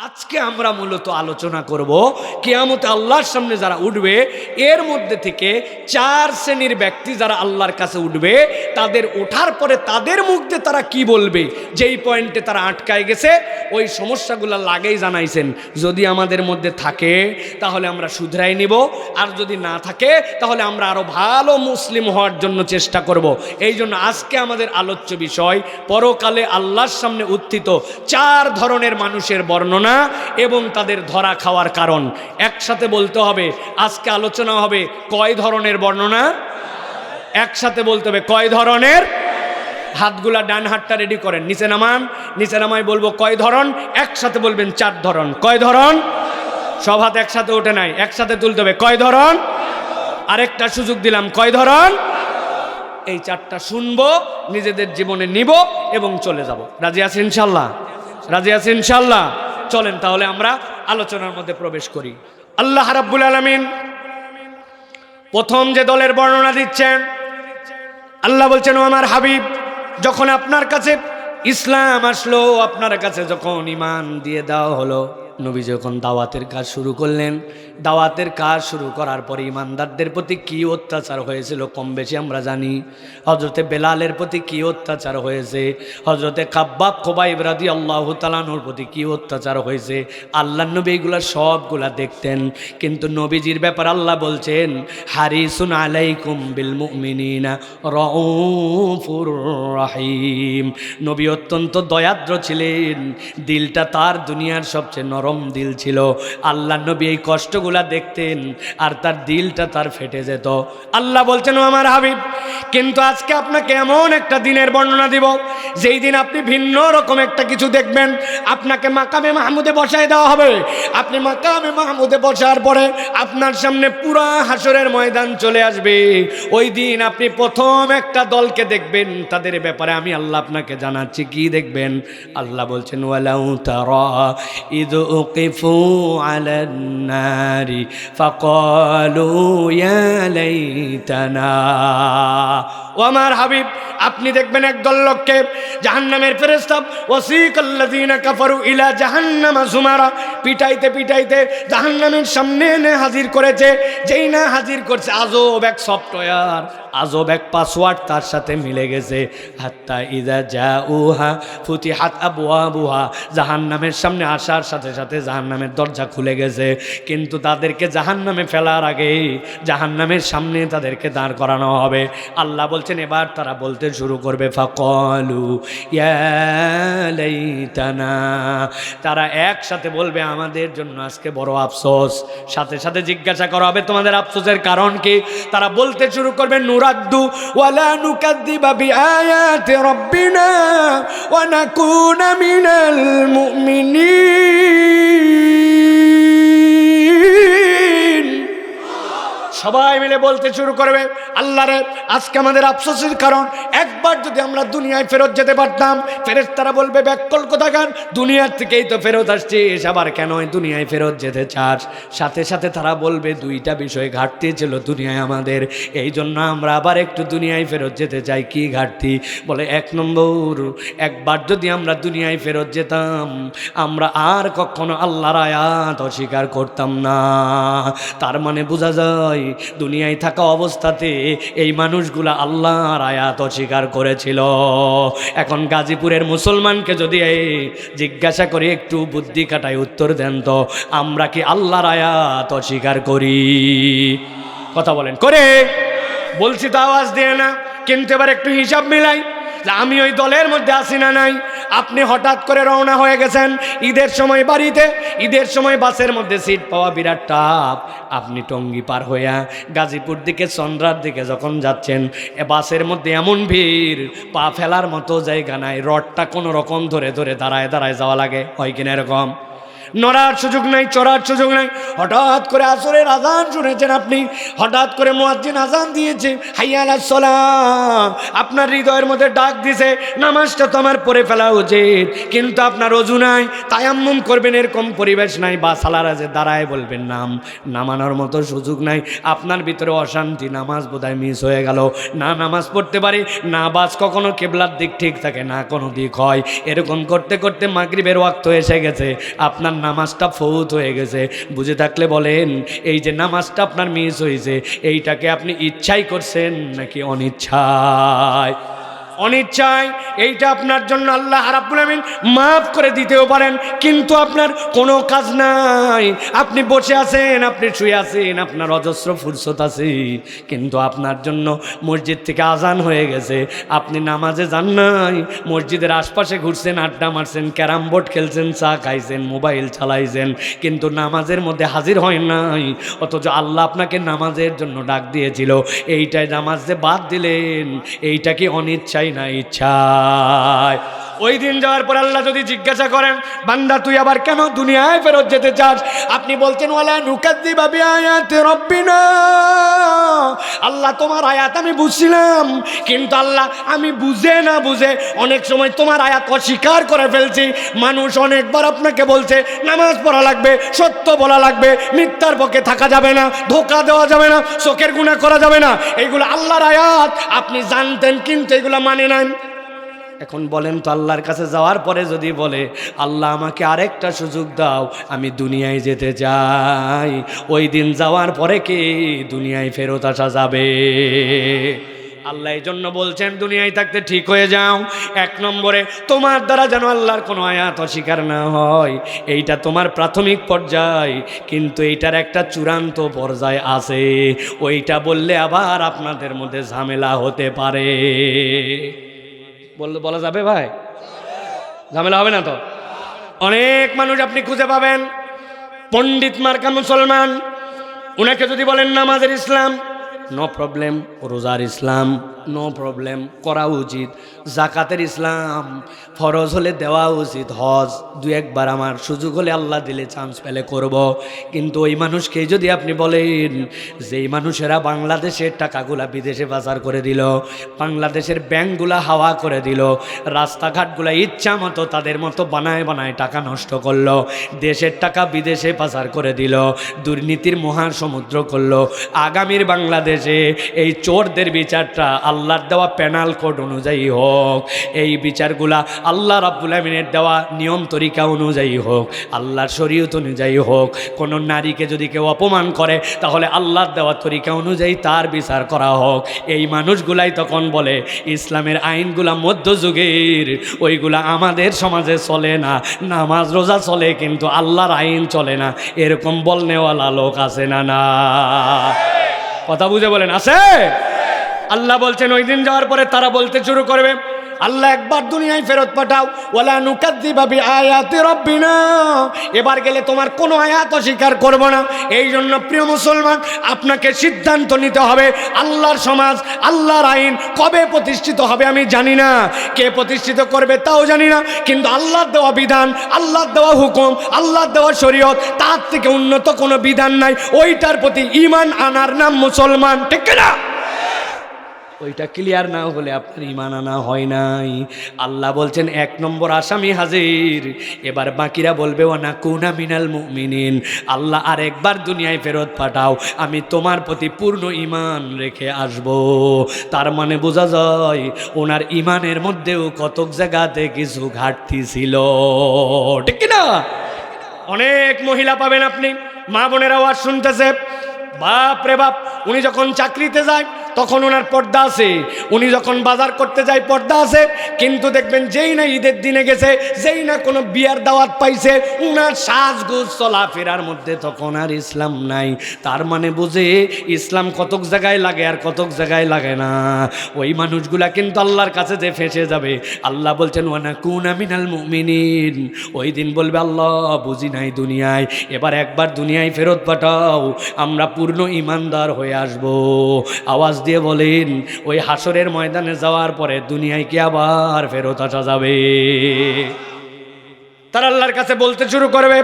আজকে আমরা মূলত আলোচনা করব কিয়ামতে আল্লাহর সামনে যারা উঠবে এর মধ্যে থেকে 4 শ্রেণীর ব্যক্তি যারা আল্লাহর কাছে উঠবে তাদের ওঠার পরে তাদের মুখ দিয়ে তারা কি বলবে, যেই পয়েন্টে তারা আটকায় গেছে ওই সমস্যাগুলো লাগেই জানাইছেন। যদি আমাদের মধ্যে থাকে তাহলে আমরা শুধরাই নিব, আর যদি না থাকে তাহলে আমরা আরো ভালো মুসলিম হওয়ার জন্য চেষ্টা করব। এই জন্য আজকে আমাদের আলোচ্য বিষয় পরকালে আল্লাহর সামনে উত্থিত 4 ধরনের মানুষের বর্ণনা এবং তাদের ধরা খাওয়ার কারণ। একসাথে বলতে হবে। আজকে আলোচনা হবে কয় ধরনের বর্ণনা, একসাথে বলতে হবে কয় ধরনের। হাতগুলা ডান হাতটা রেডি করেন, নিচে নামান, নিচে নামাই বলবো কয় ধরন, একসাথে বলবেন 4 ধরন। কয় ধরন? সব হাত একসাথে ওঠে নাই, একসাথে তুলতে হবে কয় ধরন। আরেকটা সুযোগ দিলাম, কয় ধরন। এই 4টা শুনবো, নিজেদের জীবনে নিব এবং চলে যাব। রাজি আছেন ইনশাল্লাহ? রাজি আছেন ইনশাল্লাহ? চলেন তাহলে আমরা আলোচনার মধ্যে প্রবেশ করি। আল্লাহ রাব্বুল আলামিন প্রথম যে দলের বর্ণনা দিচ্ছেন, আল্লাহ বলছেন, ও আমার হাবিব, যখন আপনার কাছে ইসলাম আসলো, আপনার কাছে যখন ঈমান দিয়ে দেওয়া হলো, নবী যখন দাওয়াতের কাজ শুরু করলেন, দাওয়াতের কাজ শুরু করার পরে ইমানদারদের প্রতি কি অত্যাচার হয়েছিল কম বেশি আমরা জানি। হযরতে বেলালের প্রতি কি অত্যাচার হয়েছে, হযরতে খাব্বাব খুবাইব রাদিয়াল্লাহু তাআলা আনহুর প্রতি কি অত্যাচার হয়েছে, আল্লাহর নবী এগুলা সবগুলা দেখতেন। কিন্তু নবীজির ব্যাপার আল্লাহ বলছেন, হারিসুন আলাইকুম বিল মুমিনিনা রাউফুর রাহিম। নবী অত্যন্ত দয়াদ্র ছিলেন, দিলটা তার দুনিয়ার সবচেয়ে নরম দিল ছিল। আল্লাহ নবী এই কষ্টগুলা দেখতেন আর তার দিলটা তার ফেটে যেত। আল্লাহ বলছেন, ও আমার হাবিব, কিন্তু আজকে আপনাকে এমন একটা দিনের বর্ণনা দিব যেই দিন আপনি ভিন্ন রকম একটা কিছু দেখবেন। আপনাকে মাকামে মাহমুদে বসায় দেওয়া হবে। আপনি মাকামে মাহমুদে বসার পরে আপনার সামনে পুরা হাসরের ময়দান চলে আসবে। ওই দিন আপনি প্রথম একটা দলকে দেখবেন, তাদের ব্যাপারে আমি আল্লাহ আপনাকে জানাচ্ছি কি দেখবেন। আল্লাহ বলছেন, ওয়ালাউ তারা ইদ উকিফু আলান নারি ফাকালু ইয়া লাইতানা। ও আমার হাবিব, আপনি দেখবেন একদল লোককে জাহান্নামের ফেরেশতা ওয়াসিকাল্লাযিনা কাফারু ইলা জাহান্নামা যুমারা, পিটাইতে পিটাইতে জাহান্নামের সামনে এনে হাজির করেছে। যেই না হাজির করছে, আজব এক সফটওয়্যার, আজব এক পাসওয়ার্ড তার সাথে মিলে গেছে। হাত্তা ইযা জাউহা ফুতিহাত আবওয়াবুহা, জাহান্নামের সামনে আসার সাথে সাথে জাহান্নামের দরজা খুলে গেছে। কিন্তু তাদেরকে জাহান্নামে ফেলার আগে জাহান্নামের সামনে তাদেরকে দাঁড় করানো হবে। আল্লাহ বলছেন, এবার তারা বলতে শুরু করবে, ফাকালু ইয়া লাইতানা। তারা একসাথে বলবে, আমাদের জন্য আজকে বড় আফসোস। সাথে সাথে জিজ্ঞাসা করা হবে, তোমাদের আফসোসের কারণ কি? তারা বলতে শুরু করবে, নুরাদ্দু ওয়ালা নুকাদ্দিবা বিআয়াতি রাব্বিনা ওয়া নাকুনা মিনাল মুমিনিন। সবাই মিলে বলতে শুরু করবে, আল্লাহ রে, আজকে আমাদের আফসোসের কারণ, একবার যদি আমরা দুনিয়ায় ফেরত যেতে পারতাম। ফেরেশতারা বলবে, ব্যাককল কোথাকার, দুনিয়ার থেকেই তো ফেরত আসছিস, আবার কেন দুনিয়ায় ফেরত যেতে চাস? সাথে সাথে তারা বলবে, 2টা বিষয় ঘাটতি ছিল দুনিয়ায় আমাদের, এই জন্য আমরা আবার একটু দুনিয়ায় ফেরত যেতে চাই। কি ঘাটতি? বলে, 1 নম্বর, একবার যদি আমরা দুনিয়ায় ফেরত যেতাম, আমরা আর কখনো আল্লাহর আয়াত অস্বীকার করতাম না। তার মানে বোঝা যায় দুনিয়ায় থাকা অবস্থাতে এই মানুষগুলা আল্লাহর আয়াত অস্বীকার করেছিল। এখন গাজীপুরের মুসলমানকে যদি জিজ্ঞাসা করি, একটু বুদ্ধি কাটায় উত্তর দেন তো, আমরা কি আল্লাহর আয়াত অস্বীকার করি? কথা বলেন, করে? বলছি তো আওয়াজ দিয়ে না। কিন্তু এবার একটু হিসাব মিলাই, আমি ওই দলের মধ্যে আসি না নাই। আপনি হঠাৎ করে রওনা হয়ে গেছেন ঈদের সময় বাড়িতে, ঈদের সময় বাসের মধ্যে সিট পাওয়া বিরাট টাফ। আপনি টঙ্গী পার হইয়া গাজীপুর দিকে চন্দ্রার দিকে যখন যাচ্ছেন, বাসের মধ্যে এমন ভিড়, পা ফেলার মতো জায়গা নাই, রডটা কোনো রকম ধরে ধরে দাঁড়ায় দাঁড়ায় যাওয়া লাগে, হয় কিনা এরকম? নড়ার সুযোগ নাই, চড়ার সুযোগ নাই। হঠাৎ করে আসরের আজান শুনেছেন আপনি, হঠাৎ করে মুয়াজ্জিন আজান দিয়েছে, হাইয়া আলাস সালাহ, আপনার হৃদয়ের মধ্যে ডাক দিছে, নামাজটা তো আমার পড়ে ফেলা উচিত, কিন্তু আপনার ওযু নাই, তায়াম্মুম করবেন এরকম পরিবেশ নাই, বা সালারাজে দাঁড়ায় বলবেন নামানোর মতো সুযোগ নাই। আপনার ভিতরে অশান্তি, নামাজ বোধহয় মিস হয়ে গেল, না নামাজ পড়তে পারি না, বাস কখনো কেবলার দিক ঠিক থাকে না, কোনো দিক হয়। এরকম করতে করতে মাগরিবের ওয়াক্ত এসে গেছে, আপনার নামাজটা ফৌত হয়ে গেছে। বুঝে থাকলে বলেন, এই যে নামাজটা আপনার মিস হয়েছে, এইটাকে আপনি ইচ্ছাই করছেন নাকি অনিচ্ছায়? অনিচ্ছায়। এইটা আপনার জন্য আল্লাহ রাব্বুল আমিন মাফ করে দিতেও পারেন, কিন্তু আপনার কোনো কাজ নাই। আপনি বসে আছেন, আপনি শুয়ে আছেন, আপনার অজস্র ফুরসত আছে, কিন্তু আপনার জন্য মসজিদ থেকে আজান হয়ে গেছে, আপনি নামাজে যান নাই, মসজিদের আশপাশে ঘুরছেন, আড্ডা মারছেন, ক্যারাম বোর্ড খেলছেন, চা খাইছেন, মোবাইল চালাইছেন, কিন্তু নামাজের মধ্যে হাজির হয় নাই। অথচ আল্লাহ আপনাকে নামাজের জন্য ডাক দিয়েছিল, এইটাই নামাজ যে বাদ দিলেন, এইটা কি অনিচ্ছাই না ইচ্ছায়? ওই দিন যাওয়ার পর আল্লাহ যদি জিজ্ঞাসা করেন, বান্দা তুই আবার কেন দুনিয়ায় ফেরত যেতে চাস? আপনি বলতেন, ওয়ালা নুকাদ্দিবা বিআয়াতি রাব্বিনা, আল্লাহ তোমার আয়াত আমি বুঝছিলাম, কিন্তু আল্লাহ আমি বুঝে না বুঝে অনেক সময় তোমার আয়াত অস্বীকার করে ফেলছি। মানুষ অনেকবার আপনাকে বলছে নামাজ পড়া লাগবে, সত্য বলা লাগবে, মিথ্যার পক্ষে থাকা যাবে না, ধোঁকা দেওয়া যাবে না, চোখের গুনাহ করা যাবে না, এইগুলো আল্লাহর আয়াত আপনি জানতেন, কিন্তু এগুলো মানে নেন। এখন বলেন তো, আল্লাহর কাছে যাওয়ার পরে যদি বলে, আল্লাহ আমাকে আরেকটা সুযোগ দাও, আমি দুনিয়ায় যেতে চাই, ওই দিন যাওয়ার পরে কি দুনিয়ায় ফেরত আসা যাবে? আল্লাহ এই জন্য বলছেন, দুনিয়ায় থাকতে ঠিক হয়ে যাও। এক নম্বরে, তোমার দ্বারা যেন আল্লাহর কোনো আয়াত অস্বীকার না হয়, এইটা তোমার প্রাথমিক পর্যায়, কিন্তু এইটার একটা চূড়ান্ত পর্যায় আছে, ওইটা বললে আবার আপনাদের মধ্যে ঝামেলা হতে পারে। বলা যাবে ভাই? ঝামেলা হবে না তো? অনেক মানুষ আপনি খুঁজে পাবেন, পণ্ডিত মার্কা মুসলমান, উনাকে যদি বলেন নামাজের ইসলাম, নো প্রবলেম, রোজার ইসলাম, নো প্রবলেম, করা উচিত, জাকাতের ইসলাম, ফরজ হলে দেওয়া উচিত, হজ দু একবার আমার সুযোগ হলে আল্লাহ দিলে চান্স পেলে করব। কিন্তু ওই মানুষকে যদি আপনি বলেন, যেই মানুষেরা বাংলাদেশের টাকাগুলা বিদেশে পাচার করে দিল, বাংলাদেশের ব্যাংকগুলা হাওয়া করে দিল, রাস্তাঘাটগুলা ইচ্ছা মতো তাদের মতো বানায় বানায় টাকা নষ্ট করলো, দেশের টাকা বিদেশে পাচার করে দিল, দুর্নীতির মহাসমুদ্র করলো, আগামীর বাংলাদেশে এই চোরদের বিচারটা আল্লাহর দেওয়া পেনাল কোড অনুযায়ী হোক, এই বিচারগুলা আল্লাহ রাব্বুল আমিনের দেওয়া নিয়ম তরিকা অনুযায়ী হোক, আল্লাহর শরীয়ত অনুযায়ী হোক। কোনো নারীকে যদি কেউ অপমান করে, তাহলে আল্লাহর দেওয়া তরিকা অনুযায়ী তার বিচার করা হোক। এই মানুষগুলাই তখন বলে, ইসলামের আইনগুলা মধ্যযুগের, ওইগুলা আমাদের সমাজে চলে না, নামাজ রোজা চলে কিন্তু আল্লাহর আইন চলে না, এরকম বলনেওয়ালা লোক আছে না? না, কথা বুঝে বলেন, আছে? আল্লাহ বলছেন, ওই দিন যাওয়ার পরে তারা বলতে শুরু করবে, আল্লাহ একবার দুনিয়ায় ফেরত পাঠাও, ওয়ালা নুকাদ্দিবা বিআয়াতি রাব্বিনা, এবার গেলে তোমার কোনো আয়াত অস্বীকার করব না। এই জন্য প্রিয় মুসলমান, আপনাকে সিদ্ধান্ত নিতে হবে, আল্লাহর সমাজ, আল্লাহর আইন কবে প্রতিষ্ঠিত হবে আমি জানি না, কে প্রতিষ্ঠিত করবে তাও জানি না, কিন্তু আল্লাহর দেওয়া বিধান, আল্লাহর দেওয়া হুকুম, আল্লাহর দেওয়া শরীয়ত, তার থেকে উন্নত কোনো বিধান নাই, ওইটার প্রতি ঈমান আনার নাম মুসলমান, ঠিক না? ওইটা ক্লিয়ার না হলে আপনার ঈমান আনা হয় নাই। আল্লাহ বলছেন, এক নম্বর আসামি হাজির, এবার বাকিরা বলবে, ওয়ানা কুনা মিনাল মুমিনিন, আল্লাহ আর একবার দুনিয়ায় ফেরত পাঠাও, আমি তোমার প্রতি পূর্ণ ঈমান রেখে আসব। তার মানে বোঝা যায় ওনার ঈমানের মধ্যেও কতক জায়গাতে কিছু ঘাটতি ছিল, ঠিক না? অনেক মহিলা পাবেন আপনি, মা বোনেরা আওয়াজ শুনতেছে, বাপ রে বাপ, উনি যখন চাকরিতে যায় তখন ওনার পর্দা আছে, উনি যখন বাজার করতে যায় পর্দা আছে, কিন্তু দেখবেন যেই না ঈদের দিনে গেছে, যেই না কোনো বিয়ার দাওয়াত পাইছে, উনার সাজগোজ চলাফেরার মধ্যে তখন আর ইসলাম নাই। তার মানে বুঝে ইসলাম কতক জায়গায় লাগে আর কতক জায়গায় লাগে না। ওই মানুষগুলা কিন্তু আল্লাহর কাছে যে ফেঁসে যাবে। আল্লাহ বলছেন, ওয়ানা কুনা মিনাল মুমিনিন, ওই দিন বলবে, আল্লাহ বুঝি নাই দুনিয়ায়, এবার একবার দুনিয়ায় ফেরত পাঠাও, আমরা পূর্ণ ঈমানদার হয়ে আসব। আওয়াজ দিয়ে বলেন, ওই হাসরের ময়দানে যাওয়ার পরে দুনিয়ায় কি আবার ফেরত আসা যাবে? তারা আল্লাহর কাছে বলতে শুরু করবে,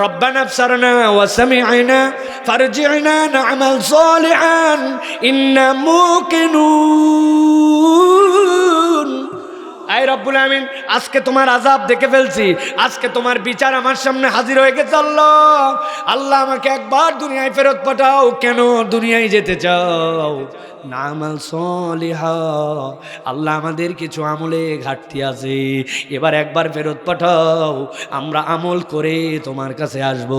রব্বানা আবসারনা ওয়া সামি'না ফারজি'না না'মাল সালিহান ইন্না মুকিনুন। আয় রব্বুল আমিন, আজকে তোমার আযাব দেখে ফেলছি, আজকে তোমার বিচার আমার সামনে হাজির হয়ে গেছে। আল্লাহ আল্লাহ আমাকে একবার দুনিয়ায় ফেরত পাঠাও। কেন দুনিয়ায় যেতে চাও? নামাল সলিহা, আল্লাহ আমাদের কিছু আমলে ঘাটতি আছে, এবার একবার ফেরত পাঠাও, আমরা আমল করে তোমার কাছে আসব।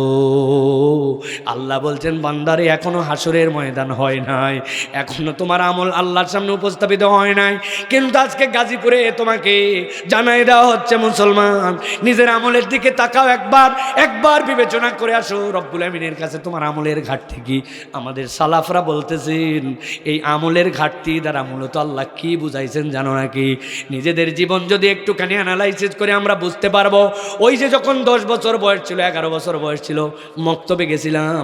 আল্লাহ বলছেন বান্দারে এখনো হাসরের ময়দান হয় নাই, এখনো তোমার আমল আল্লাহর সামনে উপস্থাপিত হয় নাই, কিন্তু আজকে গাজীপুরে তোমাকে জানাই দেওয়া হচ্ছে মুসলমান, নিজের আমলের দিকে তাকাও, একবার বিবেচনা করে আসো রব্বুল আমিনের কাছে তোমার আমলের ঘাটতি কি। আমাদের সালাফরা বলতেছেন এই আমলের ঘাটতি দ্বারা মূলত আল্লাহ কি বুঝাইছেন জানো নাকি? নিজেদের জীবন যদি একটুখানি অ্যানালাইসিস করে আমরা বুঝতে পারবো। ওই যে যখন 10 বছর বয়স ছিল, 11 বছর বয়স ছিল, মক্তবে গেছিলাম,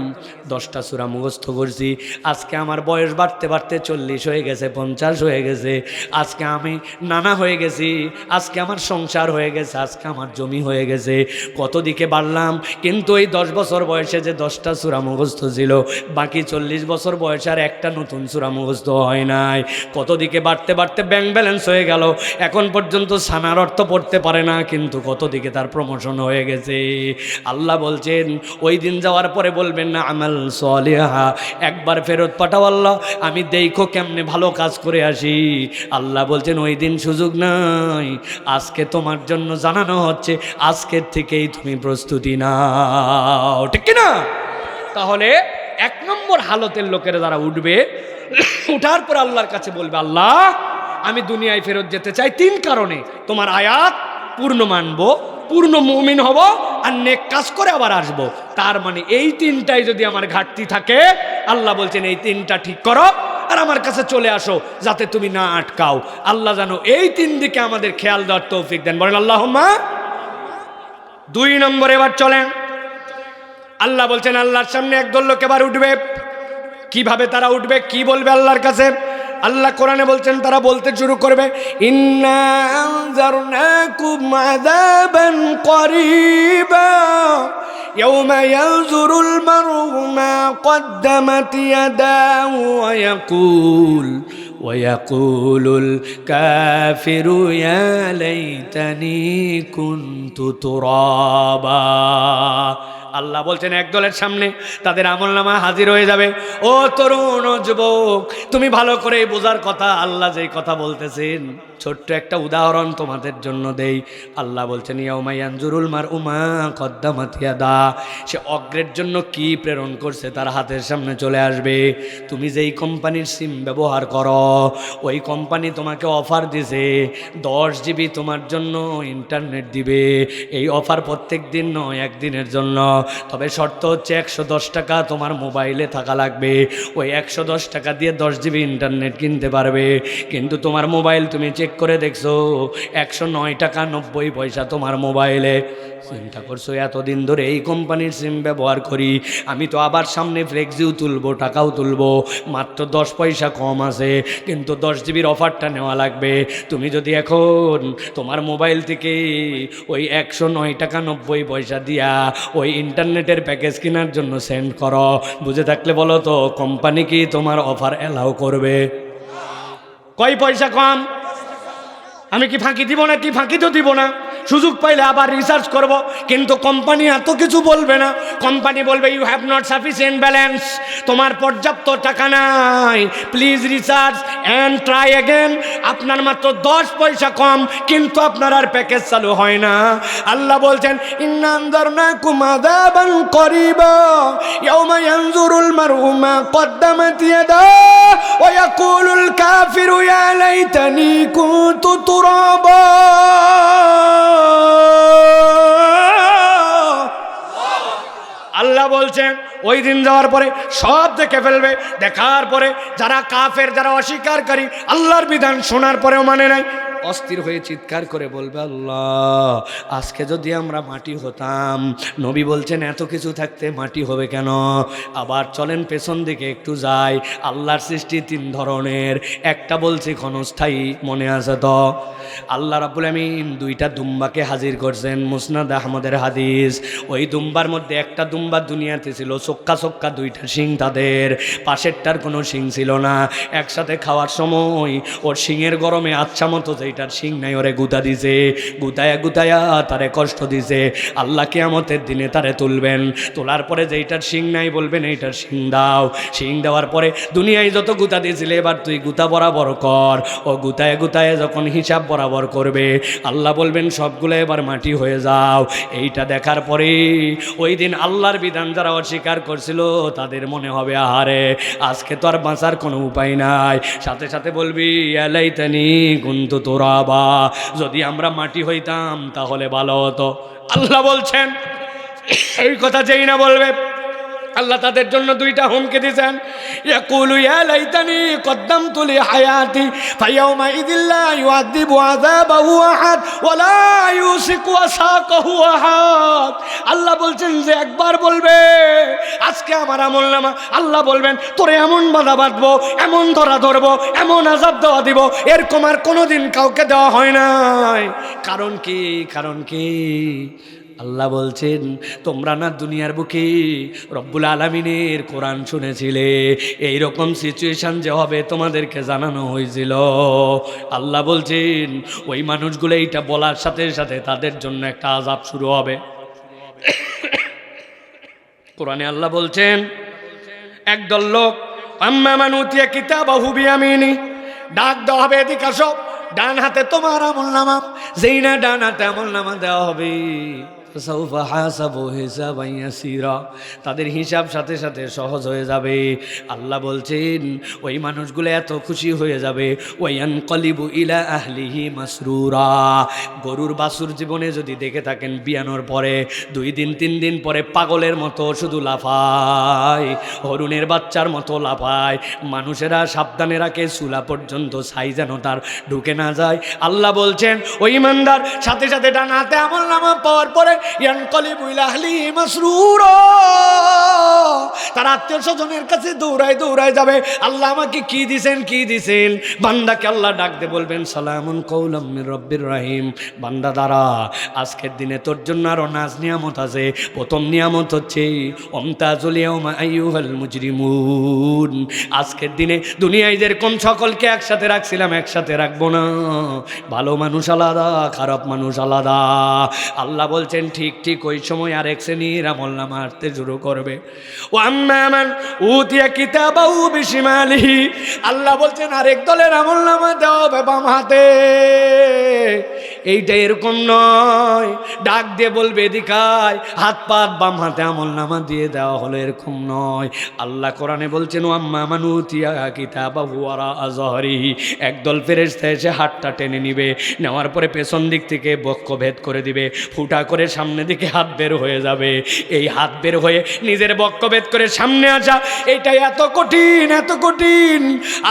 10টা সূরা মুখস্থ করছি। আজকে আমার বয়স বাড়তে বাড়তে 40 হয়ে গেছে, 50 হয়ে গেছে, আজকে আমি নানা হয়ে গেছি, আজকে আমার সংসার হয়ে গেছে, আজকে আমার জমি হয়ে গেছে, কত দিকে বাড়লাম। কিন্তু এই 10 বছর বয়সে যে 10টা সূরা মুখস্থ ছিল, বাকি 40 বছর বয়সে আর একটা নতুন সূরা মুখস্থ হয় নাই। কত দিকে বাড়তে বাড়তে ব্যাংক ব্যালেন্স হয়ে গেল, এখন পর্যন্ত সানার অর্থ পড়তে পারে না, কিন্তু কত দিকে তার প্রমোশন হয়ে গেছে। আল্লাহ বলছেন ওই দিন যাওয়ার পরে বলবেন না আমাল সলিহা, একবার ফেরত পাঠাও আল্লাহ, আমি দেখো কেমনে ভালো কাজ করে আসি। আল্লাহ বলছেন ওই দিন সুযোগ নাই, আজকে তোমার জন্য জানানো হচ্ছে, আজকের থেকেই তুমি প্রস্তুতি নাও, ঠিক কিনা? তাহলে 1 নম্বর হালতের লোকেরা যারা উঠবে, উঠার পর আল্লাহর কাছে বলবে আল্লাহ আমি দুনিয়ায় ফেরত যেতে চাই 3 কারণে, তোমার আয়াত পূর্ণ মানবো, পূর্ণ মুমিন হব, আর নেক কাজ করে আবার আসবো। তার মানে এই 3টাই যদি আমার ঘাটতি থাকে, আল্লাহ বলছেন এই 3টা ঠিক করো আর আমার কাছে চলে আসো, যাতে তুমি না আটকাও। আল্লাহ জানো এই 3 দিকে আমাদের খেয়াল দেওয়ার তৌফিক দেন, বলেন আল্লাহুম্মা। 2 নম্বরে এবার চলেন, আল্লাহ বলছেন আল্লাহর সামনে একদল লোক এবার উঠবে। কিভাবে তারা উঠবে, কি বলবে আল্লাহর কাছে? আল্লাহ কোরআনে বলছেন তারা বলতে শুরু করবে ইন্না আনজারনাকুম আযাবান করিবা ইয়াওমা ইয়ানজুরুল মার'উ মা কদ্দামাত ইয়াদাহু ওয়া ইয়াকুলুল কাফিরু ইয়া লাইতানি কুনতু তুরাবা। আল্লাহ বলছেন একদলের সামনে তাদের আমলনামা হাজির হয়ে যাবে। ও তরুণ, ও যুবক, তুমি ভালো করে বোঝার কথা, আল্লাহ যেই কথা বলতেছেন ছোট্ট একটা উদাহরণ তোমাদের জন্য দেই। আল্লাহ বলছেন ইয়াউমা ইয়ানজুরুল মার'উ মা কদ্দামাত ইয়াদা, সে অগ্রের জন্য কি প্রেরণ করছে তার হাতের সামনে চলে আসবে। তুমি যেই কোম্পানির সিম ব্যবহার করো, ওই কোম্পানি তোমাকে অফার দিছে 10 জিবি তোমার জন্য ইন্টারনেট দিবে। এই অফার প্রত্যেক দিন নয়, একদিনের জন্য, তবে শর্ত হচ্ছে 110 টাকা তোমার মোবাইলে থাকা লাগবে। ওই 110 টাকা দিয়ে 10 জিবি ইন্টারনেট কিনতে পারবে। কিন্তু তোমার মোবাইল তুমি চেক করে দেখছো 109 টাকা 90 পয়সা তোমার মোবাইলে। চিন্তা করছো এতদিন ধরে এই কোম্পানির সিম ব্যবহার করি, আমি তো আবার সামনে ফ্লেক্সিও তুলবো, টাকাও তুলবো, মাত্র 10 পয়সা কম আছে, কিন্তু 10 জিবির অফারটা নেওয়া লাগবে। তুমি যদি এখন তোমার মোবাইল থেকে ওই 109 টাকা 90 পয়সা দিয়া ওই ইন্টারনেটের প্যাকেজ কেনার জন্য সেন্ড করো, বুঝে থাকলে বলো তো কোম্পানি কি তোমার অফার অ্যালাউ করবে? কয় পয়সা কম? আমি কি ফাঁকি দিব না? কি ফাঁকি তো দিব না, সুযোগ পাইলে আবার রিসার্চ করব। কিন্তু কোম্পানি এত কিছু বলবে না, কোম্পানি বলবে you have not sufficient balance, তোমার পর্যাপ্ত টাকা নাই, please research and try again. আপনার মাত্র 10 পয়সা কম, কিন্তু আপনার আর প্যাকেজ চালু হয় না। আল্লাহ বলছেন ইন্না আনজারনাকুম আযাবান করিবা ইয়াওমা ইয়ানজুরুল মার'উ মা কদ্দামাত ইয়াদাহু ওয়া ইয়াকুলুল কাফিরু ইয়া লাইতানি কুনতু তুরাবা। আল্লাহ বলছেন ওই দিন যাওয়ার পরে সব দেখে ফেলবে, দেখার পরে যারা কাফের, যারা অস্বীকারী, আল্লাহর বিধান শোনার পরেও মানে নাই, অস্থির হয়ে চিৎকার করে বলবে আল্লাহ আজকে যদি আমরা মাটি হতাম। নবী বলছেন এত কিছু থাকতে মাটি হবে কেন? আবার চলেন পেছন দিকে একটু যাই। আল্লাহর সৃষ্টি 3 ধরনের, একটা বলছি ক্ষণস্থায়ী, মনে আছে তো? আল্লাহ রাব্বুল আমিন 2টা দুম্বাকে হাজির করছেন, মুসনাদ আহমদের হাদিস। ওই দুম্বার মধ্যে একটা দুম্বা দুনিয়াতে ছিল চোক্কা চোক্কা 2টা শিং, তাদের পাশেরটার কোনো শিং ছিল না। একসাথে খাওয়ার সময় ওর শিংয়ের গরমে আচ্ছা মতো যেই যেইটার শিং নাই ওরে গুতা দিছে, গুতায়া গুতায়া তারে কষ্ট দিছে। আল্লাহ কিয়ামতের দিনে তারে তুলবেন, তোলার পরে যেইটার শিং নাই বলবেন এইটার শিং দাও। শিং দেওয়ার পরে দুনিয়ায় যত গুতা দিয়েছিলে এবার তুই গুতা বরাবর কর। ও গুতায় গুতায় যখন হিসাব বরাবর করবে আল্লাহ বলবেন সবগুলো এবার মাটি হয়ে যাও। এইটা দেখার পরে ওই দিন আল্লাহর বিধান যারা অস্বীকার করছিল তাদের মনে হবে আহারে আজকে তো আর বাঁচার কোনো উপায় নাই। সাথে সাথে বলবি এলাইতানি কুনতু তুরাবা, যদি আমরা মাটি হইতাম তাহলে ভালো হতো। আল্লাহ বলছেন এই কথা যেই না বলবে আল্লাহ তাদের জন্য দুইটা হুমকি দিয়েছেন, ইয়াকুলু ইয়া লাইতানি কদ্দামতু লি হায়াতি ফায়াউমা ইযিল লা ইউআযিবু আযাবাহু আহাদ ওয়া লা ইউসিকু ওয়াসাকাহু আহাদ। আল্লাহ বলছেন যে একবার বলবে আজকে আমার আমলনামা, আল্লাহ বলবেন তোরে এমন বাধা বাঁধবো, এমন ধরা ধরবো, এমন আযাব দেওয়া দিব এরকম আর কোনোদিন কাউকে দেওয়া হয় নাই। কারণ কি? কারণ কি? আল্লাহ বলছেন তোমরা না দুনিয়ার বুকে রব্বুল আলামিনের কোরআন শুনেছিলে, এইরকম সিচুয়েশন যে হবে তোমাদেরকে জানানো হয়েছিল। আল্লাহ বলছেন ওই মানুষগুলো এইটা বলার সাথে সাথে তাদের জন্য একটা আযাব শুরু হবে। কোরআনে আল্লাহ বলছেন একদল লোক আম্মা মান উতিয়া কিতাবাহু বিয়ামিনি, ডাক দেওয়া হবে এদিকে আসো, ডান হাতে তোমার আমলনামা, যেই না ডান হাতে আমলনামা দেওয়া হবে তাদের হিসাব সাথে সাথে সহজ হয়ে যাবে। আল্লাহ বলছেন ওই মানুষগুলো এত খুশি হয়ে যাবে ওয়ায়ানকালিবু ইলা আহলিহি মাসরুরা। গরুর বাছুর জীবনে যদি দেখে থাকেন বিয়ানোর পরে 2 দিন 3 দিন পরে পাগলের মতো শুধু লাফায়, হরিণের বাচ্চার মতো লাফায়, মানুষেরা সাবধানে রাখে চুলা পর্যন্ত ছাই যেন তার ঢুকে না যায়। আল্লাহ বলছেন ওই ইমানদার সাথে সাথে ডান হাতে আমলনামা পাওয়ার পরে ইয়ানকালিবু ইলা আহলিহি মাসরুরা, তার আত্মীয় স্বজনের কাছে দৌড়ায় দৌড়ায় যাবে, আল্লাহ আমাকে কি দিছেন কি দিছেন। বান্দাকে আল্লাহ ডাক দিয়ে বলবেন সালামুন কাওলাম মির রব্বির রহিম, বান্দা দাঁড়া আজকের দিনে তোর জন্য আরো নাজ নিয়ামত আছে। প্রথম নিয়ামত হচ্ছে ওমতাজুল ইয়াউমা আইয়ুহাল মুজরিমুন, আজকের দিনে দুনিয়ায় যেরকম সকলকে একসাথে রাখছিলাম একসাথে রাখবো না, ভালো মানুষ আলাদা খারাপ মানুষ আলাদা। আল্লাহ বলছেন ঠিক ঠিক ওই সময় আরেক শ্রেণীর আমলনামা আসতে শুরু করবে। ও আম্মা মান উতিয়া কিতাবাহু বিশিমালিহি, আল্লাহ বলছেন আরেক দলের আমলনামা দেওয়া হবে বাম হাতে। এইটা এরকম নয়, ডাক দিয়ে বলবে এদিকায়, হাত পাত বাম হাতে আমলনামা দিয়ে দেওয়া হলো এরকম নয়। আল্লাহ কোরআনে বলছেন ও আম্মা মান উতিয়া কিতাবাহু ওয়ারা আযহরিহি, একদল ফেরেশতা এসে হাতটা টেনে নিবে, নেওয়ার পরে পেছন দিক থেকে বক্ষ ভেদ করে দিবে, ফুটা করে সামনে দিকে হাত বের হয়ে যাবে। এই হাত বের হয়ে নিজের বক্ষ ভেদ করে সামনে আসা এটা এত কঠিন এত কঠিন।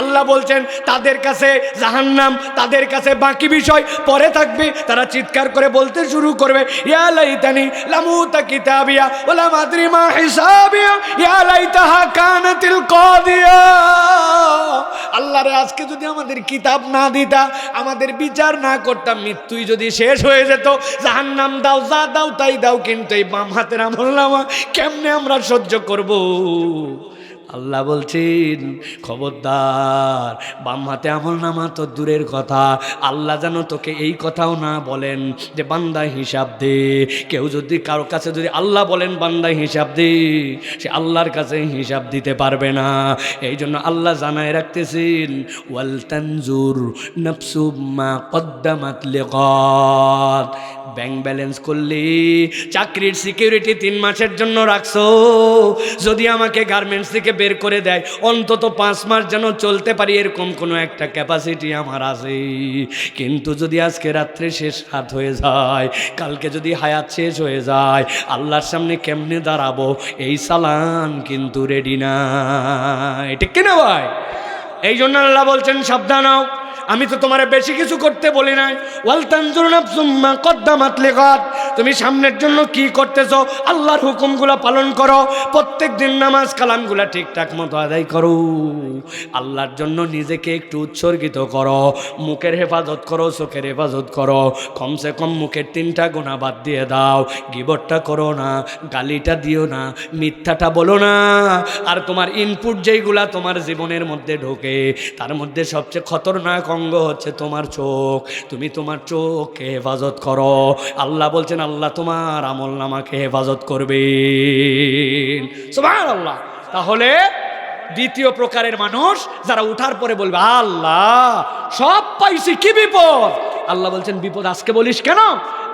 আল্লাহ বলছেন তাদের কাছে জাহান্নাম, তাদের কাছে বাকি বিষয় পরে থাকবে। তারা চিৎকার করে বলতে শুরু করবে ইয়া লাইতানি লামুতা কিতাবিয়া ওয়া লাম আদরি মা হিসাবিয়া ইয়া লাইতাহা কানাতিল কাদিয়া। আল্লাহ রে আজকে যদি আমাদের কিতাব না দিতা, আমাদের বিচার না করতাম, মৃত্যুই যদি শেষ হয়ে যেত, জাহান্নাম দাও যা দাও তাই দাও, কিন্তু এই বাম হাতের আমলনামা কেমনে আমরা সহ্য করব? আল্লাহ বলছেন খবরদার, বাম হাতে আমলনামা তো দূরের কথা, আল্লাহ যেন তোকে এই কথাও না বলেন যে বান্দা হিসাব দে। কেউ যদি কারো কাছে যদি আল্লাহ বলেন বান্দা হিসাব দে, সে আল্লাহর কাছে হিসাব দিতে পারবে না। এই জন্য আল্লাহ জানায় রাখতেছেন ওয়াল তানজুর নাফসুম মা কদ্দামাত লিগাদ। ব্যাংক ব্যালেন্স করলে চাকরির সিকিউরিটি 3 মাসের জন্য রাখছো, যদি আমাকে গার্মেন্টস থেকে বের করে দেয় অন্তত 5 মাস যেন চলতে পারি, এরকম কোনো একটা ক্যাপাসিটি আমার আছে। কিন্তু যদি আজকে রাত্রে শেষ রাত হয়ে যায়, কালকে যদি হায়াত শেষ হয়ে যায়, আল্লাহর সামনে কেমনে দাঁড়াবো এই সালান কিন্তু রেডি না। এটা কেন ভাই? এই জন্য আল্লাহ বলছেন সাবধান হও, আমি তো তোমারে বেশি কিছু করতে বলি নাই। ওয়াল তানজুর নাফসুম মা কদ্দামাত লিগাদ, তুমি সামনের জন্য কি করতেছো? আল্লাহর হুকুমগুলো পালন করো, প্রত্যেক দিন নামাজ কালামগুলো ঠিকঠাক মতো আদায় করো, আল্লাহর জন্য নিজেকে একটু উৎসর্গিত করো, মুখের হেফাজত করো, চোখের হেফাজত করো, কমসে কম মুখের 3টা গুনাহ বাদ দিয়ে দাও। গিবটটা করো না, গালিটা দিও না, মিথ্যাটা বলো না। আর তোমার ইনপুট যেইগুলা তোমার জীবনের মধ্যে ঢোকে, তার মধ্যে সবচেয়ে খতরনাক অঙ্গ হচ্ছে তোমার চোখ। তুমি তোমার চোখকে হেফাজত করো। আল্লাহ বলছেন আল্লাহ তোমার আমল নামাকে হেফাজত করবেন। সুবহানাল্লাহ। তাহলে দ্বিতীয় প্রকারের মানুষ যারা উঠার পরে বলবে আল্লাহ সব পাইছি, কি বিপদ? আল্লাহ বলছেন বিপদ আজকে বলিস কেন?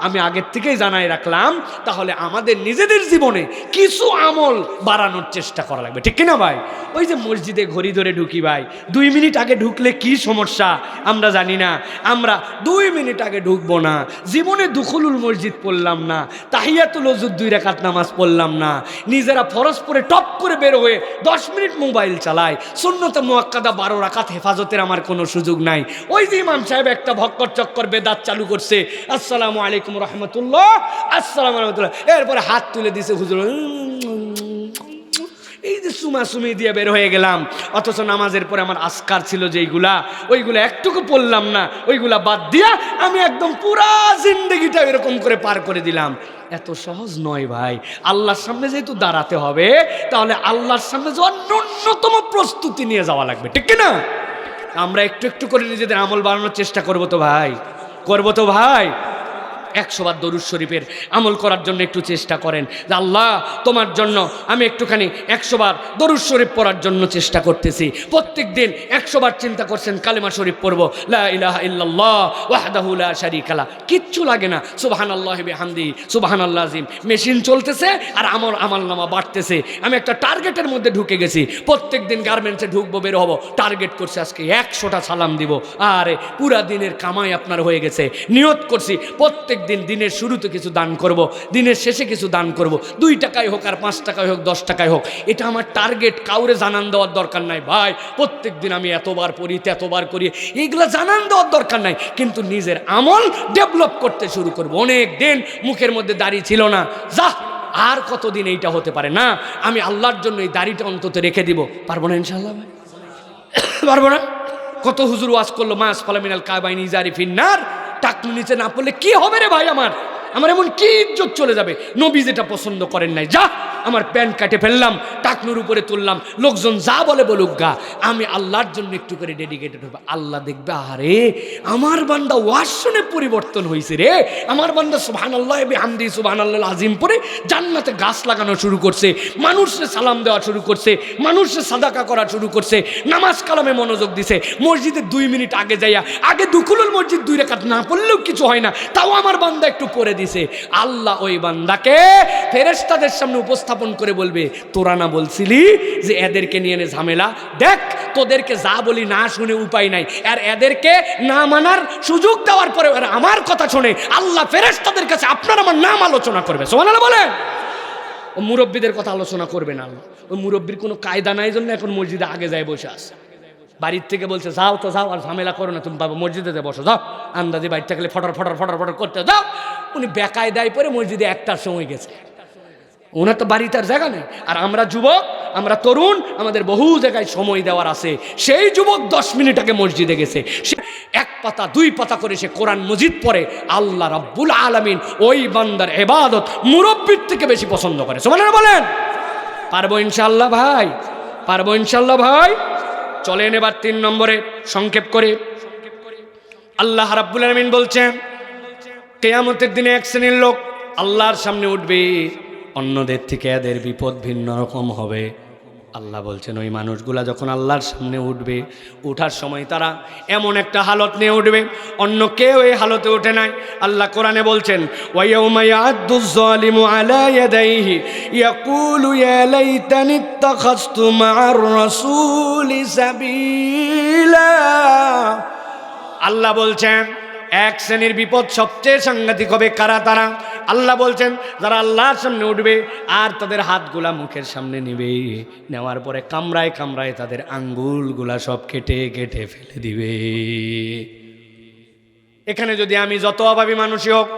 আমি আগের থেকেই জানাই রাখলাম। তাহলে আমাদের নিজেদের জীবনে কিছু আমল বাড়ানোর চেষ্টা করা লাগবে, ঠিক কিনা ভাই? ওই যে মসজিদে ঘড়ি ধরে ঢুকি ভাই, 2 মিনিট আগে ঢুকলে কি সমস্যা আমরা জানি না। আমরা 2 মিনিট আগে ঢুকবো না, জীবনে দুখুলুল মসজিদ পড়লাম না, তাহিয়াতুল ওযুর 2 রাকাত নামাজ পড়লাম না, নিজেরা ফরজ পড়ে টপ করে বের হয়ে 10 মিনিট মোবাইল চালায়, সুন্নতে মুআক্কাদা 12 রাকাত হেফাজতের আমার কোনো সুযোগ নাই। ওই যে ইমাম সাহেব একটা ভক্কর চক্কর বেদাত চালু করছে, আসসালামু আলাইকুম রহমতুল্লাহ, আসসালামু রহমতুল্লাহ, এরপরে হাত তুলে দিছে হুজুর, এই যে সুমাসুমি দিয়ে বের হয়ে গেলাম। অথচ নামাজের পরে আমার আজকার ছিল যেইগুলা, ওইগুলা একটুকু পড়লাম না, ওইগুলা বাদ দিয়া আমি একদম পুরা জিন্দেগিটা এরকম করে পার করে দিলাম। এত সহজ নয় ভাই। আল্লাহর সামনে যেহেতু দাঁড়াতে হবে, তাহলে আল্লাহর সামনে যাওয়ার ন্যূনতম প্রস্তুতি নিয়ে যাওয়া লাগবে, ঠিক কিনা? আমরা একটু একটু করে নিজেদের আমল বাড়ানোর চেষ্টা করবো তো ভাই, করবো তো ভাই। 100 বার দরুদ শরীফের আমল করার জন্য একটু চেষ্টা করেন যে আল্লাহ তোমার জন্য আমি একটুখানি 100 বার দরুদ শরীফ পড়ার জন্য চেষ্টা করতেছি। প্রত্যেক দিন 100 বার চিন্তা করছেন কালেমা শরীফ পড়বো, লা ইলাহা ইল্লাল্লাহ ওয়াহদাহু লা শারীকা লা, কিচ্ছু লাগে না, সুবহানাল্লাহি বিহামদি সুবহানাল্লাহ আযীম, মেশিন চলতেছে আর আমার আমলনামা বাড়তেছে। আমি একটা টার্গেটের মধ্যে ঢুকে গেছি, প্রত্যেক দিন গার্মেন্টসে ঢুকবো, বের হবো, টার্গেট করছি আজকে 100টা সালাম দিব। আরে পুরা দিনের কামাই আপনার হয়ে গেছে। নিয়ত করছি প্রত্যেক দিন দিনের শুরুতে কিছু দান করব, দিনের শেষে কিছু দান করব, 2 টাকায় হোক আর 5 টাকায় হোক 10 টাকায় হোক, এটা আমার টার্গেট। কাউরে জানান দেওয়ার দরকার নাই ভাই, প্রত্যেক দিন আমি এতবার পড়ি এতবার করি, এইগুলো জানান দেওয়ার দরকার নাই, কিন্তু নিজের আমল ডেভেলপ করতে শুরু করব। অনেক দিন মুখের মধ্যে দাড়ি ছিল না, যা আর কতদিন এইটা হতে পারে না, আমি আল্লাহর জন্য এই দাড়িটা অন্তত রেখে দিব। পারবো না ইনশাআল্লাহ ভাই? পারবো না? কত হুজুর ওয়াজ করলো মাস ফালামিনাল কাবাইন ইজারি ফিন্নার, টাকনু নিচে না পড়লে কি হবে রে ভাই? আমার এমন কি ইজ্জত চলে যাবে? নবী যেটা পছন্দ করেন নাই, যা আমার প্যান্ট কাটে ফেললাম, টাকনুর উপরে তুললাম, লোকজন যা বলে বলুক গা, আমি আল্লাহর জন্য একটু করে ডেডিকেটেড হবে। আল্লাহ দেখবে আরে আমার বান্দা ওয়াজ শুনে পরিবর্তন হয়েছে রে, আমার বান্দা সুবহানাল্লাহ বিহামদি সুবহানাল্লাহ আযীম পড়ে জান্নাতে গাছ লাগানো শুরু করছে, মানুষকে সালাম দেওয়া শুরু করছে, মানুষকে সাদাকা করা শুরু করছে, নামাজ কালামে মনোযোগ দিছে। মসজিদে 2 মিনিট আগে যাইয়া, আগে দুখুলুল মসজিদ 2 রাকাত না পড়লেও কিছু হয় না, তাও আমার বান্দা একটু পড়ে দিছে। আল্লাহ ওই বান্দাকে ফেরেশতাদের সামনে উপস্থাপন করে বলবে, তোরা না বলছিলি যে এদেরকে নিয়ে নে ঝামেলা, দেখ তোদেরকে যা বলি না শুনে উপায় নাই, আর এদেরকে না মানার সুযোগ দেওয়ার পরে আমার কথা শুনে আল্লাহ ফেরেশতাদের কাছে আপনার আমার নাম আলোচনা করবে। সুবহানাল্লাহ বলেন। ও মুরব্বীদের কথা আলোচনা করবে না আল্লাহ। ওই মুরব্বীর কোনো কায়দা নাই জন্য এখন মসজিদে আগে যায় বসে আছে। বাড়ির থেকে বলছে যাও তো যাও, আর ঝামেলা করো না, তুমি বাবা মসজিদে বসো, যাও আন্দাজে বাড়ি থাকলে ফটর ফটর ফটর ফটর করতে যাও। উনি বেকায়দায় পরে মসজিদে 1টার সময় গেছে, ওনার তো বাড়িতে আর জায়গা নেই। আর আমরা যুবক, আমরা তরুণ, আমাদের বহু জায়গায় সময় দেওয়ার আছে। সেই যুবক 10 মিনিট আগে মসজিদে গেছে, সে 1 পাতা 2 পাতা করে সে কোরআন মজিদ পড়ে। আল্লাহ রাব্বুল আলামিন ওই বান্দার ইবাদত মুরব্বির থেকে বেশি পছন্দ করে। সুবহানাল্লাহ বলেন। পারবো ইনশাআল্লাহ ভাই, পারবো ইনশাআল্লাহ ভাই। চলেন এবার 3 নম্বরে সংক্ষেপ করে। আল্লাহ রাব্বুল আলামিন বলছেন কিয়ামতের দিনে এক শ্রেণীর লোক আল্লাহর সামনে উঠবে, অন্যদের থেকে এদের বিপদ ভিন্ন রকম হবে। আল্লাহ বলছেন ওই মানুষগুলা যখন আল্লাহর সামনে উঠবে, উঠার সময় তারা এমন একটা হালত নিয়ে উঠবে অন্য কেউ এই হালতে ওঠে নাই। আল্লাহ কোরআনে বলছেন ওয়ায়াউমা ইয়া'আদ্দুয যালিমু আলা ইয়াদাইহি ইয়াকুলু ইয়া লাইতানি ইত্তাখাযতু মা'আর রাসূলি সাবিলা। আল্লাহ বলছেন এক শ্রেণীর বিপদ সবচেয়ে সাংঘাতিক হবে। কারা তারা? আল্লাহ বলছেন যারা আল্লাহর সামনে উঠবে আর তাদের হাতগুলা মুখের সামনে নেবে, নেওয়ার পরে কামড়ায় কামড়ায় তাদের আঙ্গুলগুলা সব কেটে কেটে ফেলে দিবে। এখানে যদি আমি যত অভাবী মানুষই হোক,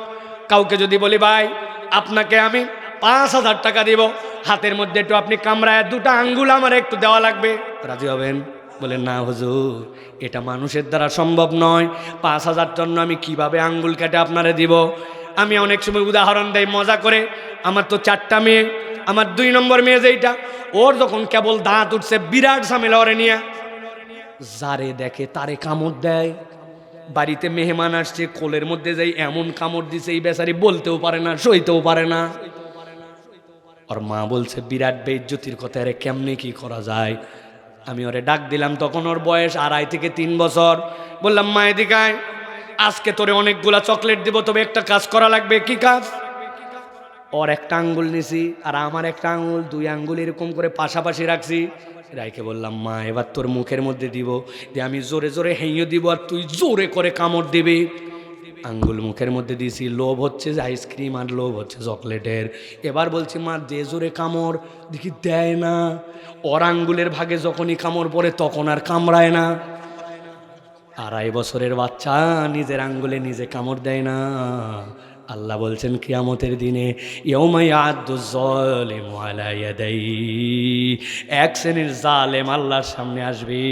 কাউকে যদি বলি ভাই আপনাকে আমি 5,000 টাকা দিব, হাতের মধ্যে একটু আপনি কামড়ায় 2টা আঙ্গুল আমার একটু দেওয়া লাগবে, রাজি হবেন? বলে না হুজুর, এটা মানুষের দ্বারা সম্ভব নয়, 5,000 জন্য আমি কিভাবে আঙ্গুল কেটে আপনারে দিব? আমি অনেক সময় উদাহরণ দেই মজা করে, আমার তো 4টা মেয়ে, আমার 2 নম্বর মেয়ে যেইটা, ওর যখন কেবল দাঁত উঠছে বিরাট ঝামেলা ওরে নিয়ে, যারে দেখে তারে কামড় দেয়। বাড়িতে মেহমান আসছে, কোলের মধ্যে যাই এমন কামড় দিছে এই বেচারি বলতেও পারে না, সইতেও পারে না। ওর মা বলছে বিরাট বেইজ্জতির কথা, আরে কেমনে কি করা যায়? আমি ওরে ডাক দিলাম, তখন ওর বয়স 2.5 থেকে 3 বছর। বললাম মা এদিকে আয়, আজকে তোরে অনেকগুলা চকলেট দিব, তবে একটা কাজ করা লাগবে। কি কাজ? ওর একটা আঙ্গুল নিছি আর আমার একটা আঙ্গুল, 2 আঙ্গুল এরকম করে পাশাপাশি রাখছি, রাইকে বললাম মা এবার তোর মুখের মধ্যে দিব, দিয়ে আমি জোরে জোরে হেঁয়ে দিব আর তুই জোরে করে কামড় দিবি। আঙ্গুল মুখের মধ্যে দিয়েছি, লোভ হচ্ছে যে আইসক্রিম আর লোভ হচ্ছে চকলেটের। এবার বলছি মা দে জোরে কামড়, দেখি দেয় না। ওর আঙ্গুলের ভাগে যখনই কামড় পড়ে তখন আর কামড়ায় না। 2.5 বছরের বাচ্চা নিজের আঙ্গুলে নিজে কামড় দেয় না। আল্লাহ বলছেন কিয়ামতের দিনে ইয়াউমা ইয়াদুজ জালিমু আলা ইয়াদাইহি, এক শ্রেণীর জালেম আল্লাহর সামনে আসবে,